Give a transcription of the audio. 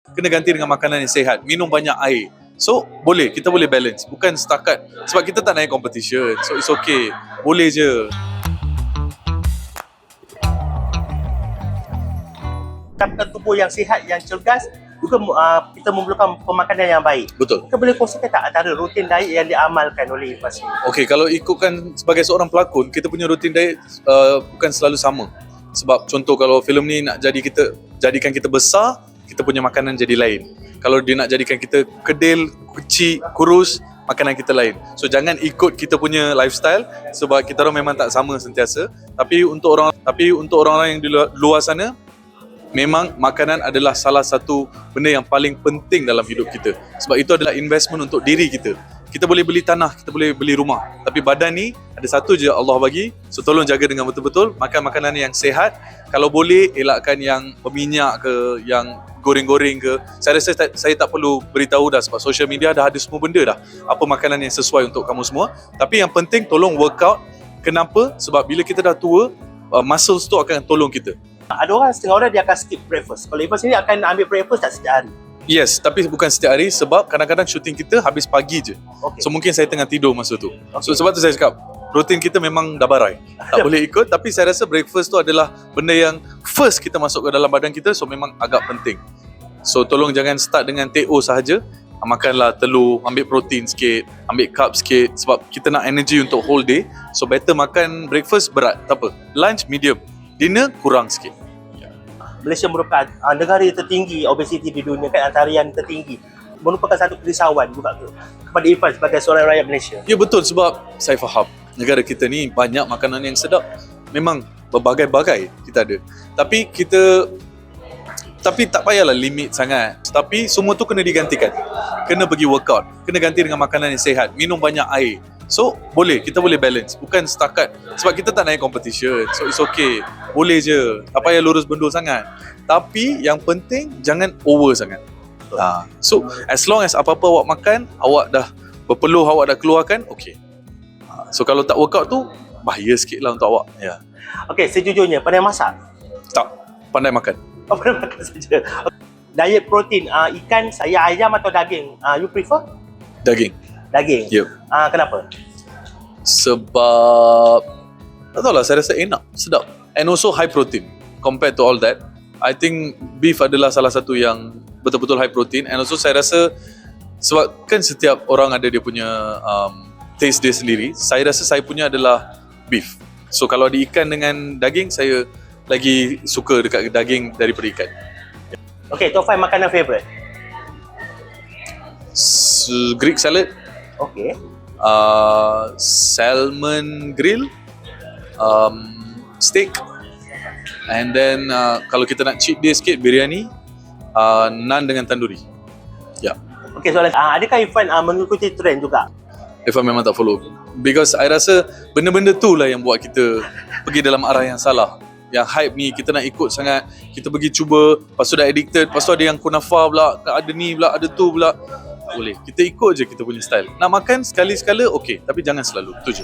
Kena ganti dengan makanan yang sihat, minum banyak air. So kita boleh balance, bukan setakat sebab kita tak naik competition, so it's okay, boleh je. Dapatkan tubuh yang sihat, yang cergas, juga kita memerlukan pemakanan yang baik. Betul. Kita boleh kongsikan tak antara rutin diet yang diamalkan oleh Irfan sendiri? Okey, kalau ikutkan sebagai seorang pelakon, kita punya rutin diet bukan selalu sama. Sebab contoh kalau filem ni nak jadikan kita besar, kita punya makanan jadi lain. Kalau dia nak jadikan kita kedil, kecil, kurus, makanan kita lain. So jangan ikut kita punya lifestyle sebab kita orang memang tak sama sentiasa. Tapi untuk orang-orang yang di luar sana, memang makanan adalah salah satu benda yang paling penting dalam hidup kita. Sebab itu adalah investment untuk diri kita. Kita boleh beli tanah, kita boleh beli rumah. Tapi badan ni ada satu je Allah bagi. So tolong jaga dengan betul-betul. Makan makanan yang sihat. Kalau boleh elakkan yang berminyak ke, yang goreng-goreng ke. Saya rasa saya tak perlu beritahu dah sebab social media dah ada semua benda dah. Apa makanan yang sesuai untuk kamu semua. Tapi yang penting tolong workout. Kenapa? Sebab bila kita dah tua, muscles tu akan tolong kita. Ada orang, setengah orang dia akan skip breakfast. Kalau Irfan sendiri akan ambil breakfast tak setiap hari? Yes, tapi bukan setiap hari sebab kadang-kadang syuting kita habis pagi je. Okay. So mungkin saya tengah tidur masa tu. Okay. So sebab tu saya cakap, rutin kita memang dah barai. Tak boleh ikut, tapi saya rasa breakfast tu adalah benda yang first kita masuk ke dalam badan kita, so memang agak penting. So tolong jangan start dengan TO sahaja. Makanlah telur, ambil protein sikit, ambil carb sikit sebab kita nak energy untuk whole day. So better makan breakfast berat, tak apa. Lunch medium, dinner kurang sikit. Malaysia merupakan negara yang tertinggi obesiti di dunia, kan, antara yang tertinggi. Merupakan satu kerisauan juga kepada Irfan sebagai seorang rakyat Malaysia. Ya betul, sebab saya faham negara kita ni banyak makanan yang sedap. Memang berbagai-bagai kita ada. Tapi tak payahlah limit sangat. Tapi semua tu kena digantikan. Kena pergi workout, kena ganti dengan makanan yang sihat, minum banyak air. So kita boleh balance, bukan setakat sebab kita tak naik competition, so it's okay, boleh je, tak payah lurus bendul sangat. Tapi yang penting jangan over sangat. So as long as apa-apa awak makan, awak dah berpeluh, awak dah keluarkan, okay. So kalau tak workout tu bahaya sikit lah untuk awak. Okay, sejujurnya pandai masak? Tak, pandai makan. Oh, pandai makan saja. Diet protein, ikan, ayam atau daging? You prefer? Daging. Daging? Yep. Kenapa? Sebab tak tahulah, saya rasa enak, sedap, and also high protein compared to all that. I think beef adalah salah satu yang betul-betul high protein, and also saya rasa sebab kan setiap orang ada dia punya taste dia sendiri. Saya rasa saya punya adalah beef. So kalau ada ikan dengan daging, saya lagi suka dekat daging daripada ikan. Okay, top 5 makanan favourite? Greek salad. Okay. Salmon grill, steak, and then kalau kita nak cheat day sikit, biryani, naan dengan tandoori. Ya. Okay, soalan, adakah Irfan mengikuti trend juga? Irfan memang tak follow, because I rasa benda-benda tu lah yang buat kita pergi dalam arah yang salah. Yang hype ni kita nak ikut sangat, kita pergi cuba, lepas tu dah addicted, lepas tu ada yang kunafa pula, ada ni pula, ada tu pula. Tak boleh, kita ikut je kita punya style. Nak makan sekali-sekala okey, tapi jangan selalu, tu je.